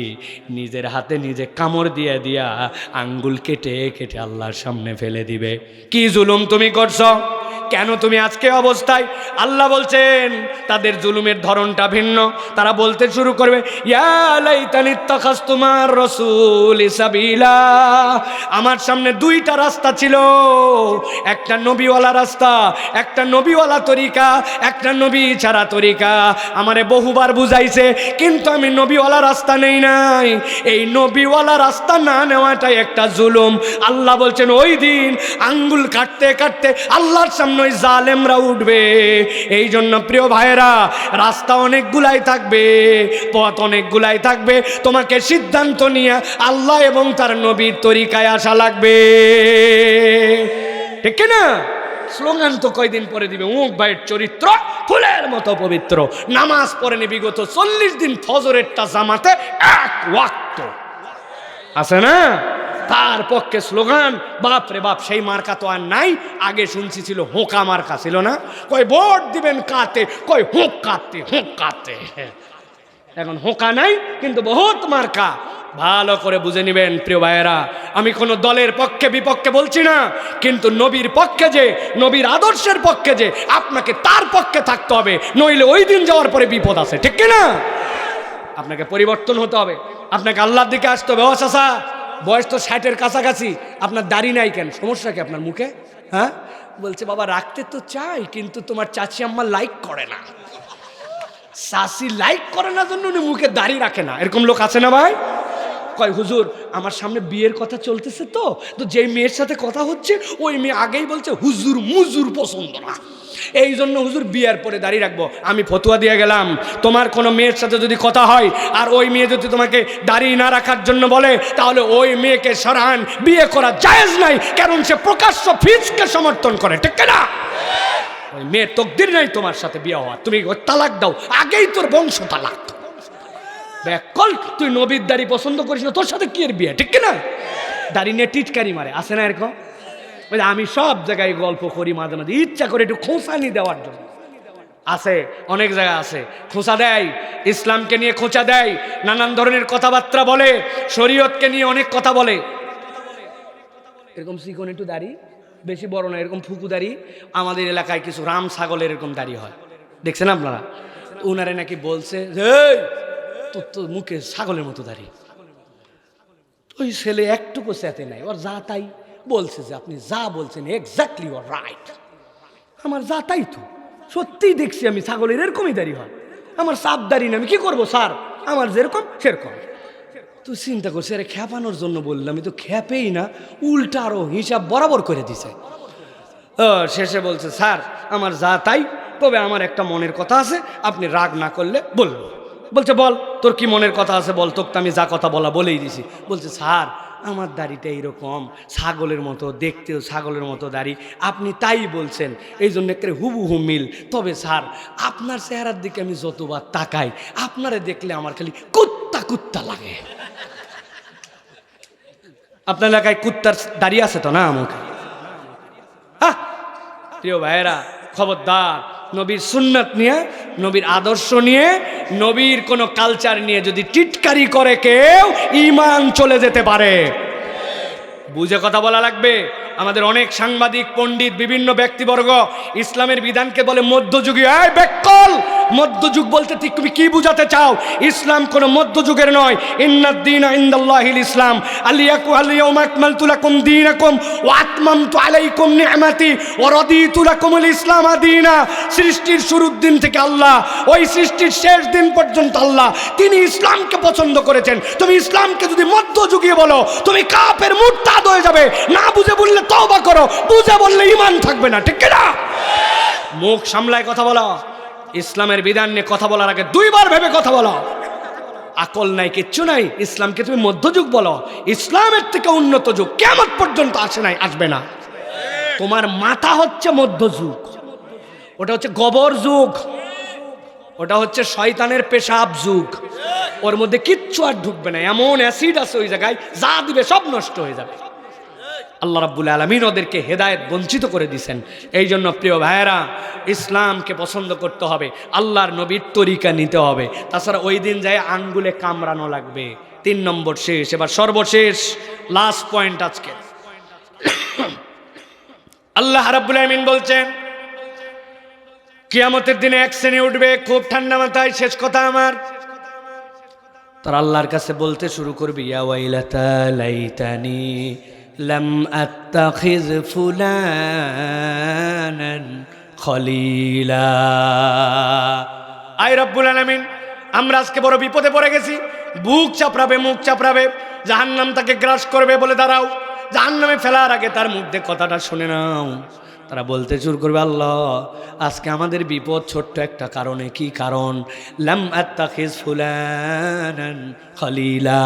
নিজের হাতে নিজে কামড় দিয়ে দিয়া আঙ্গুল কেটে কেটে আল্লাহর সামনে ফেলে দিবে। কি জুলুম তুমি করছো? কেন তুমি আজকে অবস্থায়? আল্লাহ বলছেন তাদের জুলুমের ধরনটা ভিন্ন। তারা বলতে শুরু করবে ইয়া লাইতানি ইত্তাখাযতু মা'আর রাসূলি সাবিলা, আমার সামনে 2টা রাস্তা ছিল, একটা নবীওয়ালা রাস্তা, একটা নবীওয়ালা তরিকা, একটা নবী ছাড়া তরিকা। আমারে বহুবার বুঝাইছে, কিন্তু আমি নবীওয়ালা রাস্তা নেই নাই। এই নবীওয়ালা রাস্তা না নেওয়াটাই একটা জুলুম। আল্লাহ বলছেন ওই দিন আঙ্গুল কাটতে কাটতে আল্লাহর সামনে ওই জালেমরা উঠবে। এই জন্য প্রিয় ভাইয়েরা, রাস্তা অনেকগুলাই থাকবে, পথ অনেকগুলাই থাকবে, তোমাকে সিদ্ধান্ত নিয়ে আল্লাহ এবং তার নবীর তরিকায় আসা লাগবে, ঠিক না? স্লোগান তো কয়দিন পরে দিবে, মুখ ভাইয়ের চরিত্র ফুলের মতো পবিত্র, নামাজ পড়েনি বিগত 40 দিন, ফজরেরটা জামাতে 1 ওয়াক্ত আছে না, তার পক্ষে স্লোগান। বাপ রে বাপ, সেই মার্কা তো আর নাই। আগে শুনছি ছিল হোঁকা মার্কা, ছিল না? কই ভোট দিবেন কাতে, কই হোঁক কাতে, হোঁক কাতে। এখন হোঁকা নাই, কিন্তু বহুত মার্কা। ভালো করে বুঝে নিবেন প্রিয় ভাইয়েরা, আমি কোনো দলের পক্ষে বিপক্ষে বলছি না, কিন্তু নবীর পক্ষে যে, নবীর আদর্শের পক্ষে যে, আপনাকে তার পক্ষে থাকতে হবে, নইলে ওই দিন যাওয়ার পরে বিপদ আছে, ঠিক কিনা? আপনাকে পরিবর্তন হতে হবে, আপনাকে আল্লাহর দিকে আসতে হবে। ও চাচা, বয়স তো 60-এর কাছাকাছি, আপনার দাড়ি নাই কেন? সমস্যা কি আপনার মুখে? হ্যাঁ, বলছে বাবা রাখতে তো চাই, কিন্তু তোমার চাচি আম্মা লাইক করে না। চাচি লাইক করে না জন্য উনি মুখে দাড়ি রাখে না, এরকম লোক আছে না ভাই? কয় হুজুর আমার সামনে বিয়ের কথা চলতেছে, তো যেই মেয়ের সাথে কথা হচ্ছে ওই মেয়ে আগেই বলছে হুজুর মুজুর পছন্দ না, এই জন্য হুজুর বিয়ের পরে দাঁড়িয়ে রাখবো। আমি ফতুয়া দিয়ে গেলাম, তোমার কোনো মেয়ের সাথে যদি কথা হয় আর ওই মেয়ে যদি তোমাকে দাঁড়িয়ে না রাখার জন্য বলে, তাহলে ওই মেয়েকে সরান, বিয়ে করা জায়েজ নাই, কারণ সে প্রকাশ্য ফিজকে সমর্থন করে, ঠিক না? ওই মেয়ের তকদির নাই তোমার সাথে বিয়ে হওয়ার, তুমি তালাক দাও, আগেই তোর বংশ তালাক। ব্যাকল, তুই নবীর দাড়ি পছন্দ করিস না, তোর সাথে কি এর বিয়ে, ঠিক না? দাড়ি নিয়ে টিটকারি মারে, আসে না এরকম? আমি সব জায়গায় গল্প করি মাঝে মাঝে, ইচ্ছা করে একটু খোঁচানি দেওয়ার জন্য। আছে, অনেক জায়গা আছে খোঁচা দেয়, ইসলামকে নিয়ে খোঁচা দেয়, নানান ধরনের কথাবার্তা বলে, শরীয়তকে নিয়ে অনেক কথা বলে। এরকম চিকন একটু দাড়ি, বেশি বড় না, এরকম ফুকু দাড়ি। আমাদের এলাকায় কিছু রাম ছাগলের এরকম দাড়ি হয়, দেখছেন আপনারা? উনারে নাকি বলছে তোর তো মুখে ছাগলের মতো দাড়ি। ওই ছেলে একটুকু চেতে নাই, ওর যা তাই বলছে যে আপনি যা বলছেন এক্স্যাক্টলি ওর রাইট। আমার যা তাই তো, সত্যিই দেখছি আমি ছাগলের এরকমই দাড়ি হয়, আমার সাপ দাড়ি না, আমি কি করবো স্যার, আমার যেরকম সেরকম। তুই চিন্তা করছি, আরে খ্যাপানোর জন্য বললাম, আমি তো খ্যাপেই না, উল্টা আরো হিসাব বরাবর করে দিছে। শেষে বলছে স্যার আমার যা তাই, তবে আমার একটা মনের কথা আছে, আপনি রাগ না করলে বলবো। বলছে বল তোর কি মনের কথা আছে বল, তোকে আমি যা কথা বলা বলেই দিছি। বলছে স্যার আমার দাড়িটা এইরকম ছাগলের মতো, দেখতেও ছাগলের মতো দাড়ি, আপনি তাই বলছেন, এই জন্য একটা হুবহু মিল। তবে স্যার আপনার চেহারার দিকে আমি যতবার তাকাই, আপনারে দেখলে আমার খালি কুত্তা কুত্তা লাগে। আপনার এলাকায় কুত্তার দাড়ি আছে তো না? আমাকে প্রিয় ভাইয়েরা, খবরদার, নবীর সুন্নাত নিয়ে, নবীর আদর্শ নিয়ে, নবীর কোনো কালচার নিয়ে যদি টিটকারি করে কেউ, ঈমান চলে যেতে পারে। বুঝে কথা বলা লাগবে। আমাদের অনেক সাংবাদিক, পণ্ডিত, বিভিন্ন ব্যক্তিবর্গ ইসলামের বিধানকে বলে মধ্যযুগীয়। এই বেকল, মধ্যযুগ বলতে ঠিক তুমি কি বুঝাতে চাও? ইসলাম কোনো মধ্যযুগের নয়। ইন্নাদ-দীনা ইনদাল্লাহিল ইসলাম, আল-ইয়াউমা আকমালতু লাকুম দীনাকুম ওয়া আতমামতু আলাইকুম নি'মাতি ওয়া রাদিতু লাকুমুল ইসলাম দীনা। সৃষ্টির শুরুর দিন থেকে আল্লাহ, ওই সৃষ্টির শেষ দিন পর্যন্ত আল্লাহ, তিনি ইসলামকে পছন্দ করেছেন। তুমি ইসলামকে যদি মধ্যযুগীয় বলো, তুমি কাফের, মুরতাদ হয়ে যাবে। না বুঝে বললে তওবা করো, বুঝে বললে ঈমান থাকবে না, ঠিক না? মুখ সামলায় কথা বলো। ইসলামের বিধান নিয়ে কথা বলার আগে দুইবার ভেবে কথা বলো। আকল নাই, কিচ্ছু নাই, ইসলামকে তুমি মধ্যযুগ বলো। ইসলামের থেকে উন্নত যুগ কিয়ামত পর্যন্ত আসে নাই, আসবে না। তোমার মাথা হচ্ছে মধ্যযুগ, ওটা হচ্ছে গোবর যুগ, ওটা হচ্ছে শয়তানের পেশাব যুগ। ওর মধ্যে কিচ্ছু আর ঢুকবে না। এমন অ্যাসিড আছে ওই জায়গায়, যা দিবে সব নষ্ট হয়ে যাবে। আল্লাহ রাব্বুল আলামিন ওদেরকে হেদায়েত বঞ্চিত করে দিয়েছেন। এই জন্য প্রিয় ভাইয়েরা, ইসলামকে পছন্দ করতে হবে, আল্লাহর নবীর তরিকা নিতে হবে। তাছাড়া ওই দিন যায় আঙ্গুলে কামড়ানো লাগবে। 3 নম্বর শেষ। এবার সর্বশেষ, লাস্ট পয়েন্ট আজকে। আল্লাহ রাব্বুল আলামিন বলছেন, কিয়ামতের দিনে এক শ্রেণী উঠবে, খুব ঠান্ডা মাথায়, শেষ কথা আমার, তারা আল্লাহর কাছে বলতে শুরু করবে, ইয়া ওয়াইলাতা লাইতানি লাম আত্তাখিজ ফুলানান খলিলা। আয় রব্বুল আলামিন, আমরা আজকে বড় বিপদে পড়ে গেছি। বুক চাপড়াবে, মুখ চাপড়াবে, জাহান্নাম তাকে গ্রাস করবে। বলে দাঁড়াও, জাহান্নামে ফেলার আগে তার মুখ দিয়ে কথাটা শুনে নাও। তারা বলতে শুরু করবে, আল্লাহ, আজকে আমাদের বিপদ ছোট্ট একটা কারণে। কি কারণ? লাম আত্তাখিজ ফুলানান খলিলা।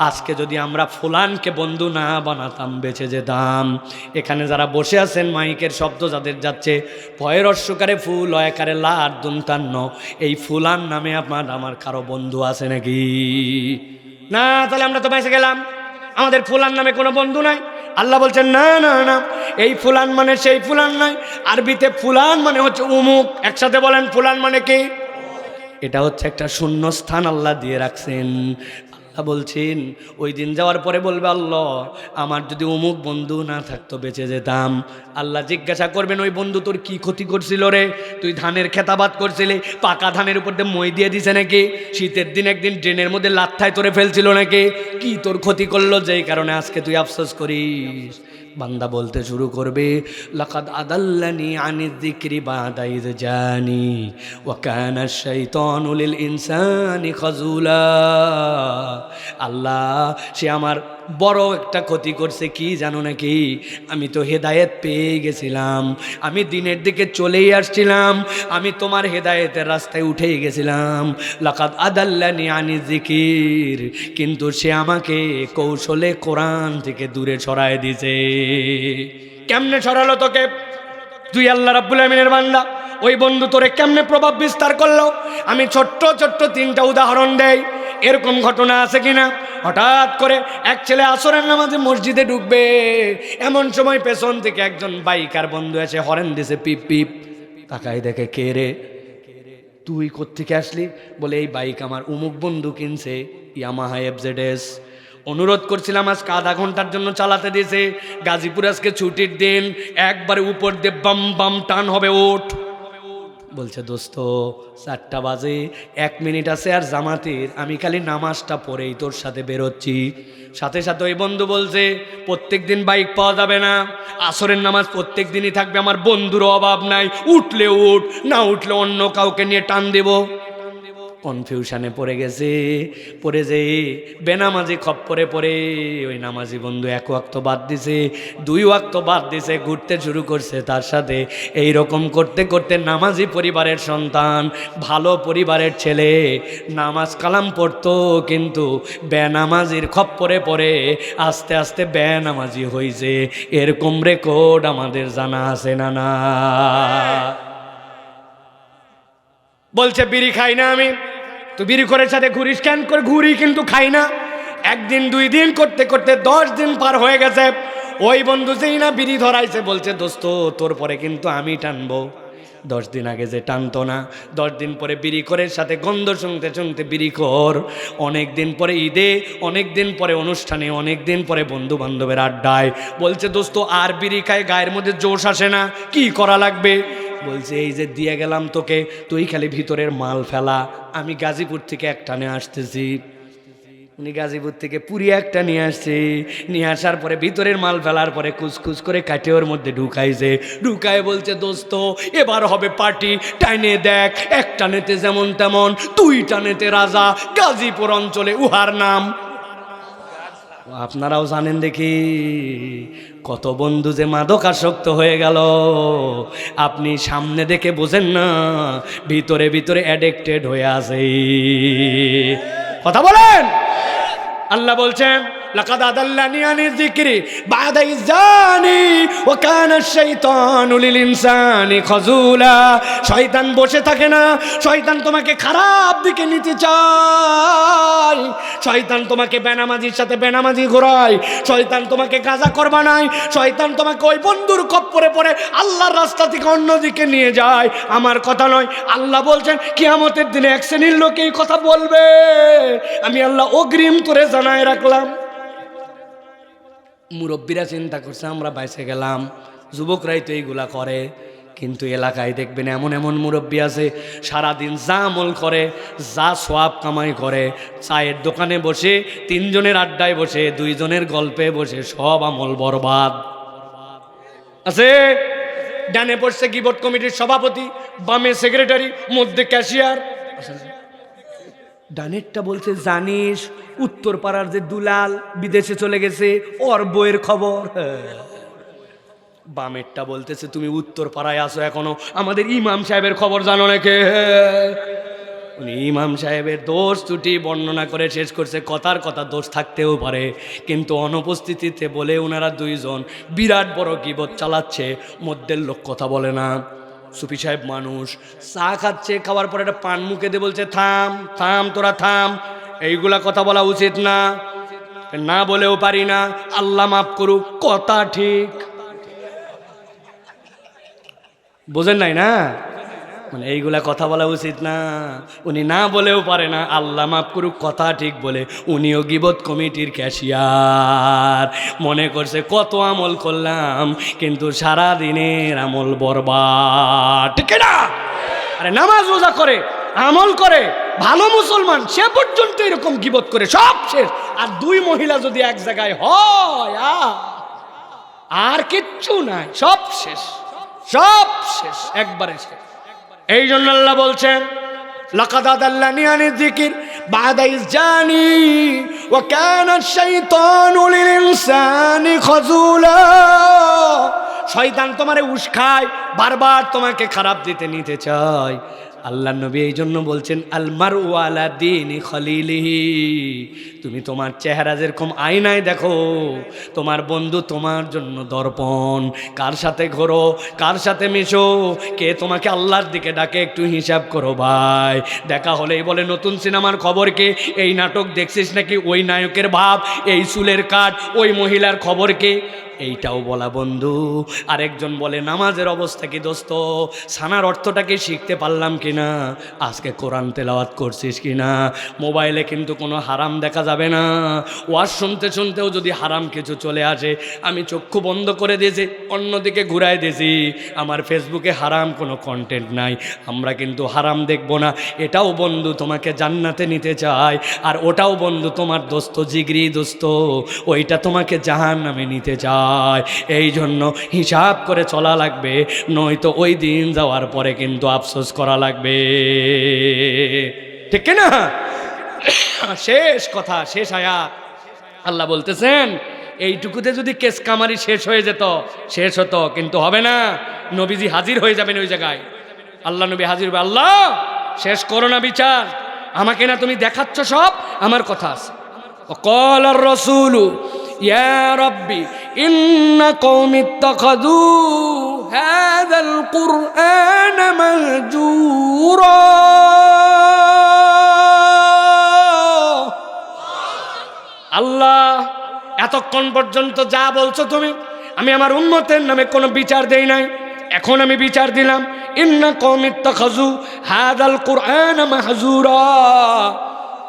আজকে যদি আমরা ফুলানকে বন্ধু না বানাতাম, বেঁচে যেতাম। এখানে যারা বসে আছেন, মাইকের শব্দ যাদের যাচ্ছে, ভয়ের অশ্বকারে ফুল অয়কারে লার দুমতান্ন, এই ফুলান নামে আমার কারো বন্ধু আছে নাকি? না, তাহলে আমরা তো বেঁচে গেলাম। আমাদের ফুলান নামে কোনো বন্ধু নাই। আল্লাহ বলছেন, না না না, এই ফুলান মানে সেই ফুলান নয়। আরবিতে ফুলান মানে হচ্ছে উমুক। একসাথে বলেন, ফুলান মানে কি? এটা হচ্ছে একটা শূন্য স্থান আল্লাহ দিয়ে রাখছেন। আল্লাহ বলছেন, ওই দিন যাওয়ার পরে বলবে, আল্লাহ, আমার যদি অমুক বন্ধু না থাকতো, বেঁচে যেতাম। আল্লাহ জিজ্ঞাসা করবেন, ওই বন্ধু তোর কি ক্ষতি করছিল রে? তুই ধানের খেতাবাদ করছিলি, পাকা ধানের উপর দিয়ে মই দিয়ে দিছে নাকি? শীতের দিন একদিন ড্রেনের মধ্যে লাথ্থায় তোরে ফেলছিল নাকি? কি তোর ক্ষতি করলো যেই কারণে আজকে তুই আফসোস করিস? বান্দা বলতে শুরু করবে, লাকাদ আদাল্লানি আনিয যিকরি বাদা ইয জানি ওয়া কানা আশ-শাইতানু লিল ইনসানি খাযুলা। আল্লাহ, সে আমার বড় একটা ক্ষতি করছে। কি জানো নাকি? আমি তো হেদায়েত পেয়ে গেছিলাম, আমি দিনের দিকে চলেই আসছিলাম, আমি তোমার হেদায়েতের রাস্তায় উঠেই গেছিলাম। লাকাদ আদাল্লানি আনিয যিকির, কিন্তু সে আমাকে কৌশলে কোরআন থেকে দূরে সরায় দিয়েছে। কেমনে সরালো তোকে? তুই আল্লাহ রাব্বুল আমিনের বান্দা, ওই বন্ধু তোরে কেমনে প্রভাব বিস্তার করলো? আমি ছোট্ট ছোট্ট 3টা উদাহরণ দেই। এরকম ঘটনা আছে কিনা? হঠাৎ করে এক ছেলে আসরের নামাজে মসজিদে ঢুকবে, এমন সময় পেছন থেকে একজন বাইকার বন্ধু এসে হরেন দিছে, পিপ পিপ। তাকাই দেখে, কে রে? তুই কোত্থেকে আসলি? বলে, এই বাইক আমার অমুক বন্ধু কিনছে, ইয়ামাহা FZS। অনুরোধ করছিলাম আজকে আধা ঘন্টার জন্য চালাতে দিয়েছে। গাজীপুর আজকে ছুটির দিন, একবারে উপর দিয়ে বাম বাম টান হবে, ওঠ। বলছে, দোস্ত 4টা বাজে, 1 মিনিট আছে আর জামাতের, আমি খালি নামাজটা পড়েই তোর সাথে বেরোচ্ছি। সাথে সাথে ওই বন্ধু বলছে, প্রত্যেক দিন বাইক পাওয়া যাবে না, আসরের নামাজ প্রত্যেক দিনই থাকবে, আমার বন্ধুর অভাব নাই, উঠলে উঠ, না উঠলে অন্য কাউকে নিয়ে টান দেব। কনফিউশনে পড়ে গেছে। পড়ে যে বেনামাজি খপ্পরে পড়ে ওই নামাজি বন্ধু 1 ওয়াক্ত বাদ দিছে, 2 ওয়াক্ত বাদ দিছে, ঘুরতে শুরু করছে তার সাথে। এই রকম করতে করতে নামাজি পরিবারের সন্তান, ভালো পরিবারের ছেলে, নামাজ কালাম পড়তো, কিন্তু বেনামাজির খপ্পরে পড়ে আস্তে আস্তে বেনামাজি হয়েছে। এরকম রেকর্ড আমাদের জানা আছে না? না, বলছে বিড়ি খাই না আমি। তো বিড়ি করে সাথে ঘুরিস কেন? করে ঘুরি, কিন্তু খাই না। 1 দিন 2 দিন করতে করতে 10 দিন পার হয়ে গেছে। ওই বন্ধু যেই না বিড়ি ধরাইছে বলছে দোস্ত তোর পরে কিন্তু আমি টানবো। 10 দিন আগে যে টানতো না, 10 দিন পরে বিড়ি করের সাথে গন্ধ শুনতে শুনতে বিড়ি কর, অনেক দিন পরে ঈদে, অনেক দিন পরে অনুষ্ঠানে, অনেক দিন পরে বন্ধু বান্ধবের আড্ডায় বলছে দোস্ত আর বিড়ি খায় গায়ের মধ্যে জোশ আসে না, কি করা লাগবে? বলছে এই যে দিয়ে গেলাম তোকে, তুই খালি ভিতরের মাল ফেলা, আমি গাজীপুর থেকে একটানে আসতেছি। উনি গাজীপুর থেকে পুরি একটা নিয়ে আসছে, নিয়ে আসার পরে ভিতরের মাল ফেলার পরে কুচকুচ করে কাটে ওর মধ্যে ঢুকাইছে, ঢুকায় বলছে দোস্ত এবার হবে পার্টি, টাইনে দেখ, এক টানেতে যেমন তেমন, 2 টানেতে রাজা, গাজীপুর অঞ্চলে উহার নাম। আপনারাও জানেন দেখি কত বন্ধু যে মাদকাসক্ত হয়ে গেল, আপনি সামনে দেখে বোঝেন না, ভিতরে ভিতরে অ্যাডিক্টেড হয়ে আছে। কথা বলেন। আল্লাহ বলছেন লাকাদ আদাল্লানি আনি যিকরি বাদা ইজানি ওয়া কানা শাইতানু লিল ইনসানি খাযুলা। শয়তান বসে থাকে না, শয়তান তোমাকে খারাপ দিকে নিতে চায়, শয়তান তোমাকে বেনামাজির সাথে বেনামাজি ঘোরায়, শয়তান তোমাকে গাঁজা করবা নাই, শয়তান তোমাকে ওই বন্ধুর কপ্পরে পড়ে আল্লাহর রাস্তা থেকে অন্যদিকে নিয়ে যায়। আমার কথা নয়, আল্লাহ বলছেন কিয়ামতের দিনে এক শ্রেণীর লোক এই কথা বলবে, আমি আল্লাহ অগ্রিম করে জানায় রাখলাম। মুরব্বীরা চিন্তা করছে আমরা বাইসে গেলাম, যুবকরাই তো এইগুলা করে, কিন্তু এলাকায় দেখবেন এমন এমন মুরব্বী আছে সারাদিন যা আমল করে, যা সোয়াব কামাই করে, চায়ের দোকানে বসে, 3 জনের আড্ডায় বসে, 2 জনের গল্পে বসে সব আমল বরবাদ আছে। ডানে পড়ছে গিবট কমিটির সভাপতি, বামে সেক্রেটারি, মধ্যে ক্যাশিয়ার। ডানেরটা বলছে জানিস উত্তর পাড়ার যে দুলাল বিদেশে চলে গেছে, ওর বইয়ের খবর। বামেরটা বলতেছে তুমি উত্তর পাড়ায় আসো এখনো, আমাদের ইমাম সাহেবের খবর জানো নাকি? উনি ইমাম সাহেবের দোষ ত্রুটি বর্ণনা করে শেষ করছে। কথার কথা দোষ থাকতেও পারে, কিন্তু অনুপস্থিতিতে বলে ওনারা 2 জন বিরাট বড় গীবত চালাচ্ছে, মধ্যের লোক কথা বলে না। সুফি সাহেব মানুষ, চা খাচ্ছে, খাওয়ার পরে একটা পান মুখে দিয়ে বলছে থাম থাম তোরা থাম, এইগুলা কথা বলা উচিত না, না বলেও পারি না, আল্লাহ মাফ করুক, কথা ঠিক বোঝেন নাই না, মানে এইগুলা কথা বলা উচিত না, উনি না বলেও পারে না, আল্লাহ মাফ করুক, কথা ঠিক বলে উনিও গীবত কমিটির ক্যাশিয়ার। মনে করছে কত আমল করলাম, কিন্তু সারা দিনের আমল বরবাদ, ঠিক না? আরে নামাজ রোজা করে, আমল করে, ভালো মুসলমান, সে পর্যন্ত এরকম গীবত করে, সব শেষ। আর 2 মহিলা যদি এক জায়গায় হয় আর কিচ্ছু নাই, সব শেষ, সব শেষ, একবারে শেষ। এই জন্য আল্লাহ বলছেন লাকাদ আদাল্লানি আনি যিকির বাদা ইজানি ওয়া কানা শাইতানু লিল ইনসানি খাযুলা। শয়তান তোমারে উস্কায়, বারবার তোমাকে খারাপ দিতে নিতে চায়। আল্লাহ নবী এই জন্য বলছেন আল মারউ আলা দীনি খলিলিহি, তুমি তোমার চেহারা যেরকম আয়নায় দেখো, তোমার বন্ধু তোমার জন্য দর্পণ। কার সাথে ঘোরো, কার সাথে মিশো, কে তোমাকে আল্লাহর দিকে ডাকে, একটু হিসাব করো ভাই। দেখা হলেই বলে নতুন সিনেমার খবর কে, এই নাটক দেখছিস নাকি, ওই নায়কের ভাব, এই চুলের কাট, ওই মহিলার খবর কে, এইটাও বলা বন্ধু। আরেকজন বলে নামাজের অবস্থা কি দোস্ত, সানার অর্থটাকে শিখতে পারলাম কিনা, আজকে কোরআন তেলাওয়াত করছিস কিনা। মোবাইলে কিন্তু কোনো হারাম দেখা যাবে না, ওয়াজ শুনতে শুনতেও যদি হারাম কিছু চলে আসে, আমি চক্ষু বন্ধ করে দিয়েছি, অন্যদিকে ঘুরাই দিয়েছি, আমার ফেসবুকে হারাম কোনো কন্টেন্ট নাই, আমরা কিন্তু হারাম দেখব না। এটাও বন্ধু তোমাকে জান্নাতে নিতে চায়, আর ওটাও বন্ধু তোমার দোস্ত, জিগরি দোস্ত, ওইটা তোমাকে জাহান্নামে নিতে চায়। এই জন্য হিসাব করে চলা লাগবে, নয়তো ওই দিন যাওয়ার পরে কিন্তু আফসোস করা লাগবে, ঠিক না? শেষ কথা, শেষ আয়াত। আল্লাহ বলতেছেন এইটুকুতে যদি কেস কামারি শেষ হয়ে যেত, শেষ হতো, কিন্তু হবে না। নবীজি হাজির হয়ে যাবেন ওই জায়গায়, আল্লাহ নবী হাজির হবে, আল্লাহ শেষ করো না বিচার, আমাকে না তুমি দেখাচ্ছ সব, আমার কথা আছে। وقال الرسول يا ربي إن قوم اتخذوا هذا القرآن مهجورا। আল্লাহ এতক্ষণ পর্যন্ত যা বলছো তুমি আমি আমার উম্মতের নামে কোনো বিচার দেই নাই, এখন আমি বিচার দিলাম। ইন্না কওমি ইত্তাখাযু হাযাল কুরআনা মাহজুরা।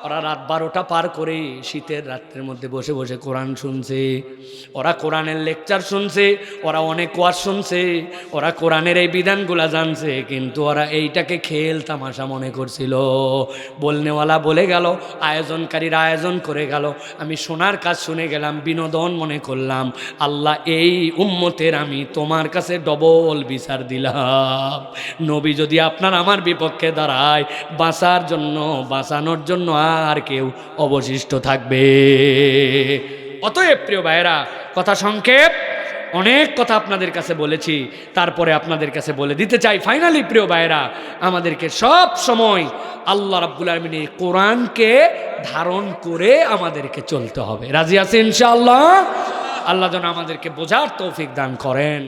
ওরা রাত 12টা পার করে শীতের রাত্রের মধ্যে বসে বসে কোরআন শুনছে, ওরা কোরআনের লেকচার শুনছে, ওরা অনেক ওয়াজ শুনছে, ওরা কোরআনের এই বিধানগুলা জানছে, কিন্তু ওরা এইটাকে খেল তামাশা মনে করছিল। বলনেওয়ালা বলে গেল, আয়োজনকারীরা আয়োজন করে গেল, আমি শোনার কাজ শুনে গেলাম, বিনোদন মনে করলাম। আল্লাহ, এই উম্মতের আমি তোমার কাছে ডবল বিচার দিলাম। নবী যদি আপনার আমার বিপক্ষে দাঁড়ায়, বাঁচানোর জন্য আর কেউ অবশিষ্ট থাকবে? অতএব প্রিয় ভাইয়েরা, কথা সংক্ষেপ, অনেক কথা আপনাদের কাছে বলেছি, তারপরে আপনাদের কাছে বলে দিতে চাই ফাইনালি প্রিয় ভাইয়েরা, আমাদেরকে সব সময় আল্লাহ রাব্বুল আলামিনের কোরআনকে ধারণ করে আমাদেরকে চলতে হবে। রাজি আছেন ইনশাআল্লাহ? আল্লাহ যেন আমাদেরকে বোঝার তৌফিক দান করেন।